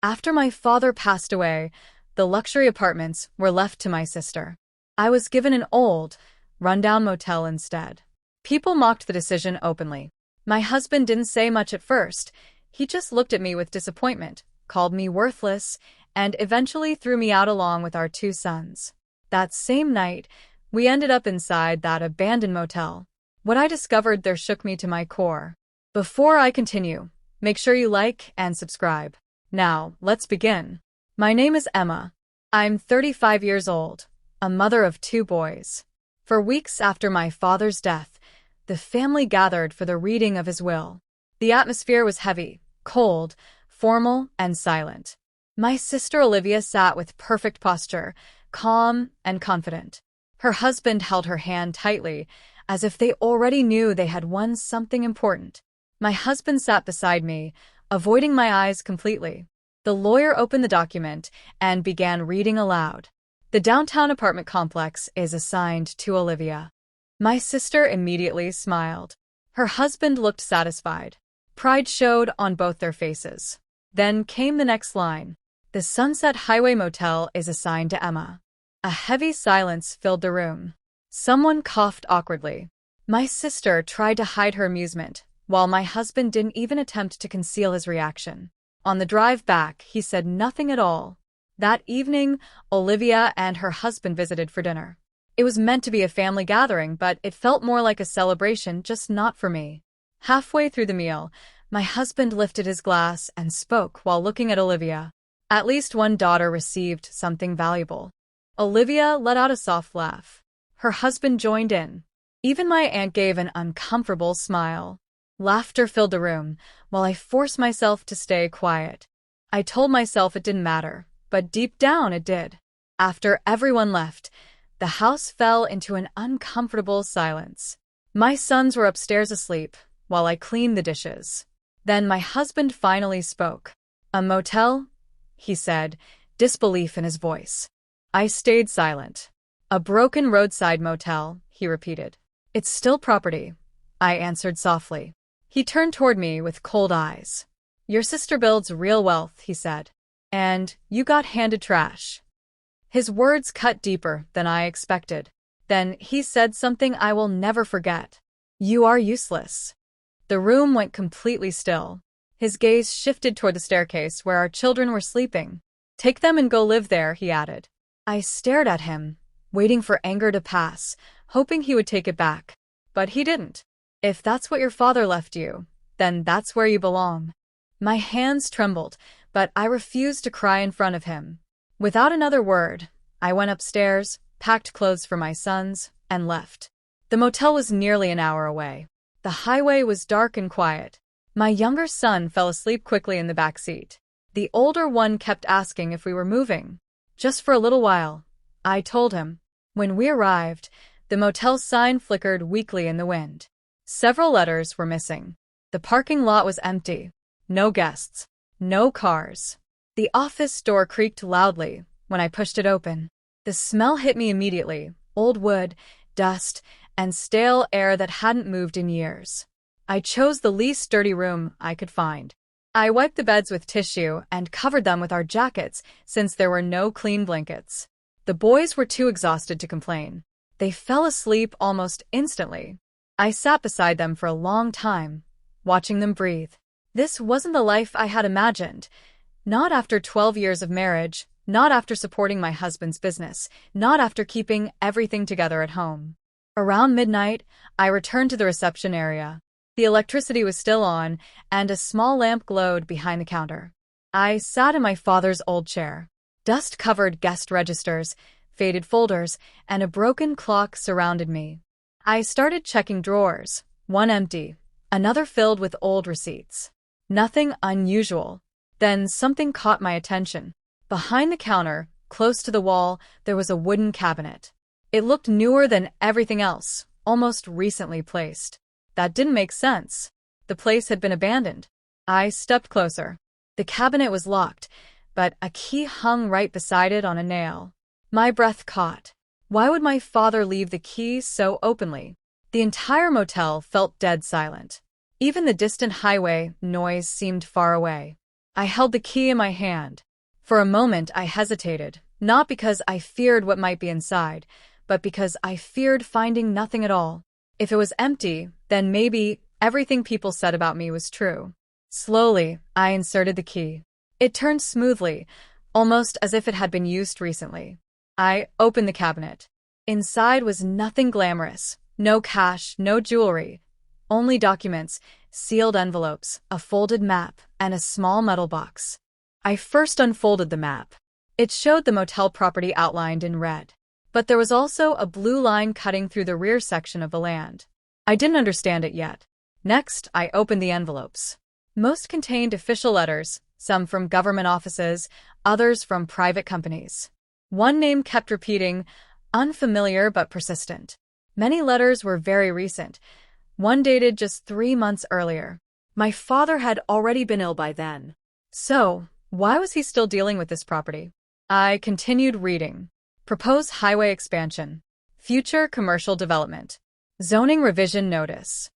After my father passed away, the luxury apartments were left to my sister. I was given an old, rundown motel instead. People mocked the decision openly. My husband didn't say much at first. He just looked at me with disappointment, called me worthless, and eventually threw me out along with our 2 sons. That same night, we ended up inside that abandoned motel. What I discovered there shook me to my core. Before I continue, make sure you like and subscribe. Now, let's begin. My name is Emma. I'm 35 years old, a mother of 2 boys. For weeks after my father's death, the family gathered for the reading of his will. The atmosphere was heavy, cold, formal, and silent. My sister Olivia sat with perfect posture, calm and confident. Her husband held her hand tightly, as if they already knew they had won something important. My husband sat beside me, avoiding my eyes completely. The lawyer opened the document and began reading aloud. The downtown apartment complex is assigned to Olivia. My sister immediately smiled. Her husband looked satisfied. Pride showed on both their faces. Then came the next line. The Sunset Highway Motel is assigned to Emma. A heavy silence filled the room. Someone coughed awkwardly. My sister tried to hide her amusement, while my husband didn't even attempt to conceal his reaction. On the drive back, he said nothing at all. That evening, Olivia and her husband visited for dinner. It was meant to be a family gathering, but it felt more like a celebration, just not for me. Halfway through the meal, my husband lifted his glass and spoke while looking at Olivia. At least one daughter received something valuable. Olivia let out a soft laugh. Her husband joined in. Even my aunt gave an uncomfortable smile. Laughter filled the room, while I forced myself to stay quiet. I told myself it didn't matter, but deep down it did. After everyone left, the house fell into an uncomfortable silence. My sons were upstairs asleep, while I cleaned the dishes. Then my husband finally spoke. "A motel?" he said, disbelief in his voice. I stayed silent. "A broken roadside motel," he repeated. "It's still property," I answered softly. He turned toward me with cold eyes. "Your sister builds real wealth," he said. "And you got handed trash." His words cut deeper than I expected. Then he said something I will never forget. "You are useless." The room went completely still. His gaze shifted toward the staircase where our children were sleeping. "Take them and go live there," he added. I stared at him, waiting for anger to pass, hoping he would take it back. But he didn't. "If that's what your father left you, then that's where you belong." My hands trembled, but I refused to cry in front of him. Without another word, I went upstairs, packed clothes for my sons, and left. The motel was nearly an hour away. The highway was dark and quiet. My younger son fell asleep quickly in the back seat. The older one kept asking if we were moving. "Just for a little while," I told him. When we arrived, the motel sign flickered weakly in the wind. Several letters were missing. The parking lot was empty. No guests. No cars. The office door creaked loudly when I pushed it open. The smell hit me immediately. Old wood, dust, and stale air that hadn't moved in years. I chose the least dirty room I could find. I wiped the beds with tissue and covered them with our jackets since there were no clean blankets. The boys were too exhausted to complain. They fell asleep almost instantly. I sat beside them for a long time, watching them breathe. This wasn't the life I had imagined. Not after 12 years of marriage, not after supporting my husband's business, not after keeping everything together at home. Around midnight, I returned to the reception area. The electricity was still on, and a small lamp glowed behind the counter. I sat in my father's old chair. Dust-covered guest registers, faded folders, and a broken clock surrounded me. I started checking drawers, one empty, another filled with old receipts. Nothing unusual. Then something caught my attention. Behind the counter, close to the wall, there was a wooden cabinet. It looked newer than everything else, almost recently placed. That didn't make sense. The place had been abandoned. I stepped closer. The cabinet was locked, but a key hung right beside it on a nail. My breath caught. Why would my father leave the key so openly? The entire motel felt dead silent. Even the distant highway noise seemed far away. I held the key in my hand. For a moment, I hesitated, not because I feared what might be inside, but because I feared finding nothing at all. If it was empty, then maybe everything people said about me was true. Slowly, I inserted the key. It turned smoothly, almost as if it had been used recently. I opened the cabinet. Inside was nothing glamorous. No cash, no jewelry. Only documents, sealed envelopes, a folded map, and a small metal box. I first unfolded the map. It showed the motel property outlined in red. But there was also a blue line cutting through the rear section of the land. I didn't understand it yet. Next, I opened the envelopes. Most contained official letters, some from government offices, others from private companies. One name kept repeating, unfamiliar but persistent. Many letters were very recent. One dated just 3 months earlier. My father had already been ill by then. So, why was he still dealing with this property? I continued reading. Proposed highway expansion. Future commercial development. Zoning revision notice.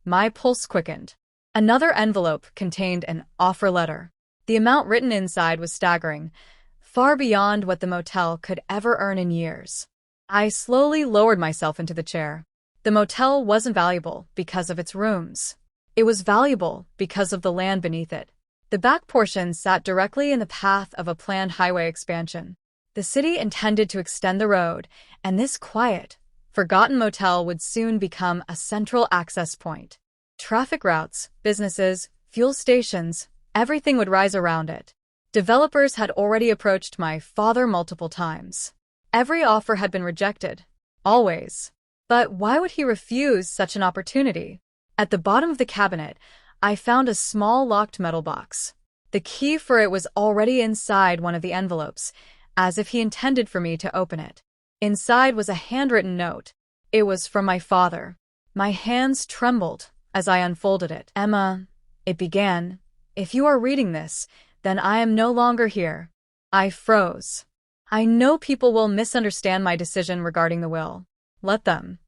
My pulse quickened. Another envelope contained an offer letter. The amount written inside was staggering, far beyond what the motel could ever earn in years. I slowly lowered myself into the chair. The motel wasn't valuable because of its rooms. It was valuable because of the land beneath it. The back portion sat directly in the path of a planned highway expansion. The city intended to extend the road, and this quiet, forgotten motel would soon become a central access point. Traffic routes, businesses, fuel stations, everything would rise around it. Developers had already approached my father multiple times. Every offer had been rejected. Always. But why would he refuse such an opportunity? At the bottom of the cabinet, I found a small locked metal box. The key for it was already inside one of the envelopes, as if he intended for me to open it. Inside was a handwritten note. It was from my father. My hands trembled as I unfolded it. Emma, it began, if you are reading this, then I am no longer here. I froze. I know people will misunderstand my decision regarding the will. Let them.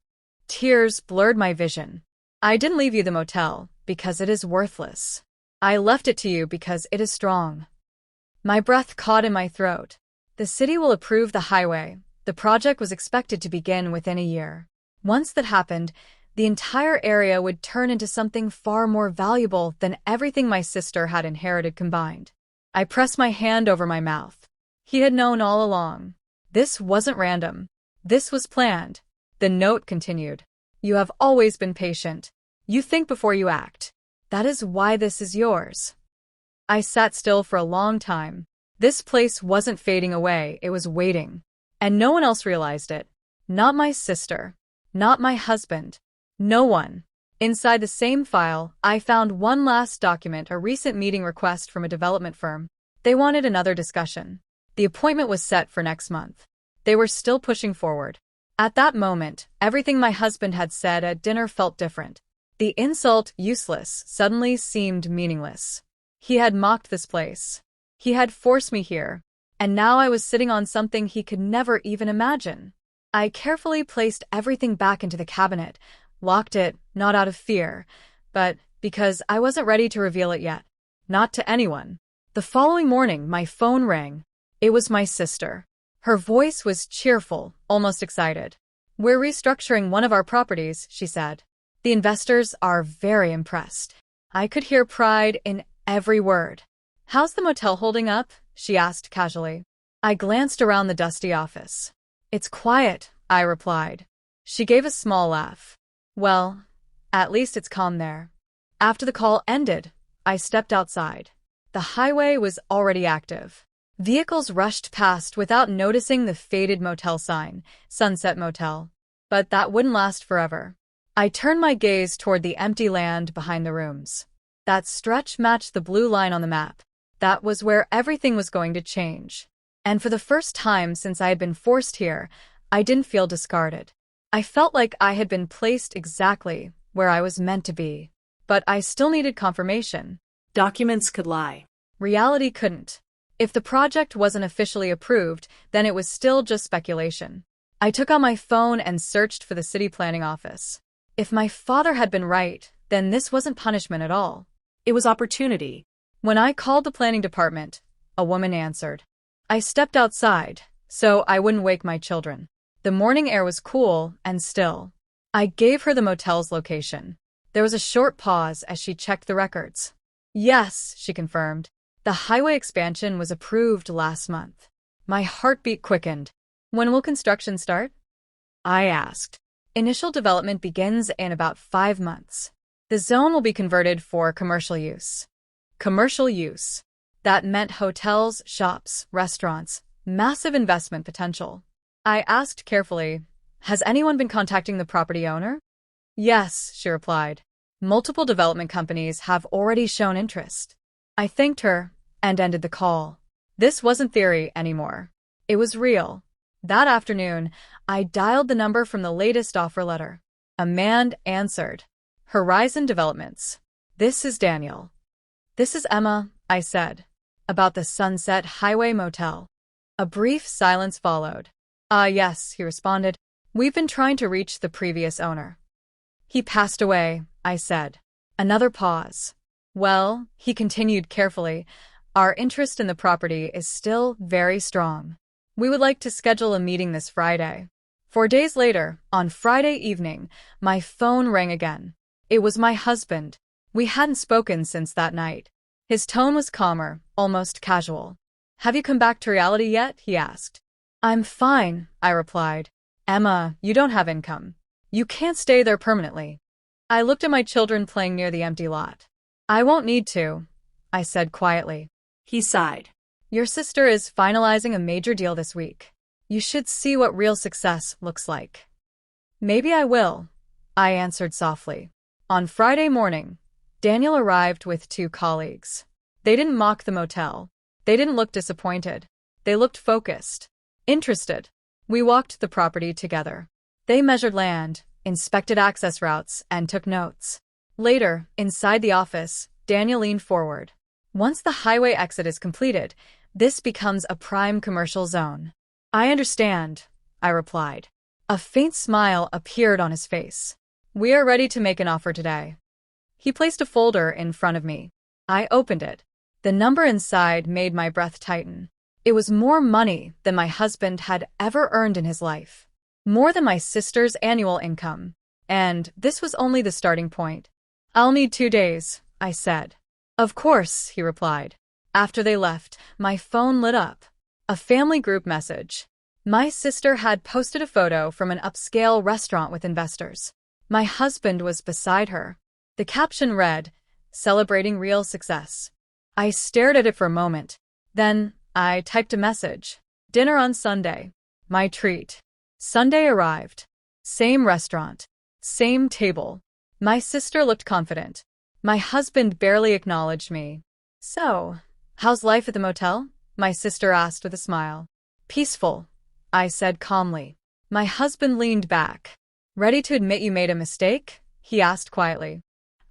Tears blurred my vision. I didn't leave you the motel because it is worthless. I left it to you because it is strong. My breath caught in my throat. The city will approve the highway. The project was expected to begin within a year. Once that happened, the entire area would turn into something far more valuable than everything my sister had inherited combined. I pressed my hand over my mouth. He had known all along. This wasn't random. This was planned. The note continued. You have always been patient. You think before you act. That is why this is yours. I sat still for a long time. This place wasn't fading away, it was waiting. And no one else realized it. Not my sister. Not my husband. No one. Inside the same file, I found one last document, a recent meeting request from a development firm. They wanted another discussion. The appointment was set for next month. They were still pushing forward. At that moment, everything my husband had said at dinner felt different. The insult, useless, suddenly seemed meaningless. He had mocked this place. He had forced me here, and now I was sitting on something he could never even imagine. I carefully placed everything back into the cabinet, locked it, not out of fear, but because I wasn't ready to reveal it yet. Not to anyone. The following morning, my phone rang. It was my sister. Her voice was cheerful, almost excited. We're restructuring one of our properties, she said. The investors are very impressed. I could hear pride in every word. How's the motel holding up? She asked casually. I glanced around the dusty office. It's quiet, I replied. She gave a small laugh. Well, at least it's calm there. After the call ended, I stepped outside. The highway was already active. Vehicles rushed past without noticing the faded motel sign, Sunset Motel. But that wouldn't last forever. I turned my gaze toward the empty land behind the rooms. That stretch matched the blue line on the map. That was where everything was going to change. And for the first time since I had been forced here, I didn't feel discarded. I felt like I had been placed exactly where I was meant to be. But I still needed confirmation. Documents could lie. Reality couldn't. If the project wasn't officially approved, then it was still just speculation. I took out my phone and searched for the city planning office. If my father had been right, then this wasn't punishment at all. It was opportunity. When I called the planning department, a woman answered. I stepped outside, so I wouldn't wake my children. The morning air was cool and still. I gave her the motel's location. There was a short pause as she checked the records. Yes, she confirmed. The highway expansion was approved last month. My heartbeat quickened. When will construction start? I asked. Initial development begins in about 5 months. The zone will be converted for commercial use. Commercial use. That meant hotels, shops, restaurants, massive investment potential. I asked carefully, has anyone been contacting the property owner? Yes, she replied. Multiple development companies have already shown interest. I thanked her and ended the call. This wasn't theory anymore. It was real. That afternoon, I dialed the number from the latest offer letter. A man answered. Horizon Developments. This is Daniel. This is Emma, I said. About the Sunset Highway Motel. A brief silence followed. Yes, he responded. We've been trying to reach the previous owner. He passed away, I said. Another pause. Well, he continued carefully, our interest in the property is still very strong. We would like to schedule a meeting this Friday. 4 days later, on Friday evening, my phone rang again. It was my husband. We hadn't spoken since that night. His tone was calmer, almost casual. Have you come back to reality yet? He asked. I'm fine, I replied. Emma, you don't have income. You can't stay there permanently. I looked at my children playing near the empty lot. I won't need to, I said quietly. He sighed. Your sister is finalizing a major deal this week. You should see what real success looks like. Maybe I will, I answered softly. On Friday morning, Daniel arrived with 2 colleagues. They didn't mock the motel. They didn't look disappointed. They looked focused, interested. We walked the property together. They measured land, inspected access routes, and took notes. Later, inside the office, Daniel leaned forward. Once the highway exit is completed, this becomes a prime commercial zone. I understand, I replied. A faint smile appeared on his face. We are ready to make an offer today. He placed a folder in front of me. I opened it. The number inside made my breath tighten. It was more money than my husband had ever earned in his life. More than my sister's annual income. And this was only the starting point. I'll need 2 days, I said. Of course, he replied. After they left, my phone lit up. A family group message. My sister had posted a photo from an upscale restaurant with investors. My husband was beside her. The caption read, "Celebrating real success." I stared at it for a moment. Then, I typed a message. Dinner on Sunday. My treat. Sunday arrived. Same restaurant. Same table. My sister looked confident. My husband barely acknowledged me. So, how's life at the motel? My sister asked with a smile. Peaceful, I said calmly. My husband leaned back. Ready to admit you made a mistake? He asked quietly.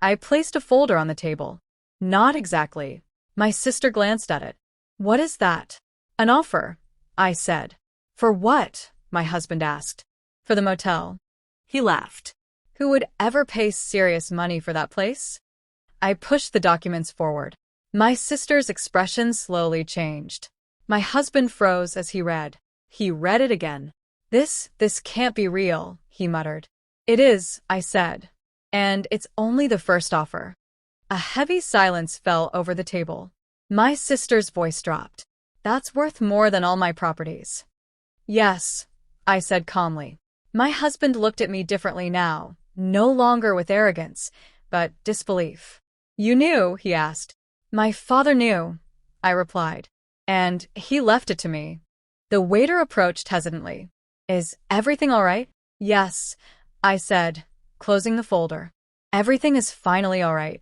I placed a folder on the table. Not exactly. My sister glanced at it. What is that? An offer, I said. For what? My husband asked. For the motel. He laughed. Who would ever pay serious money for that place? I pushed the documents forward. My sister's expression slowly changed. My husband froze as he read. He read it again. This can't be real, he muttered. It is, I said. And it's only the first offer. A heavy silence fell over the table. My sister's voice dropped. That's worth more than all my properties. Yes, I said calmly. My husband looked at me differently now, no longer with arrogance, but disbelief. You knew, he asked. My father knew, I replied. And he left it to me. The waiter approached hesitantly. Is everything all right? Yes, I said, closing the folder. Everything is finally all right.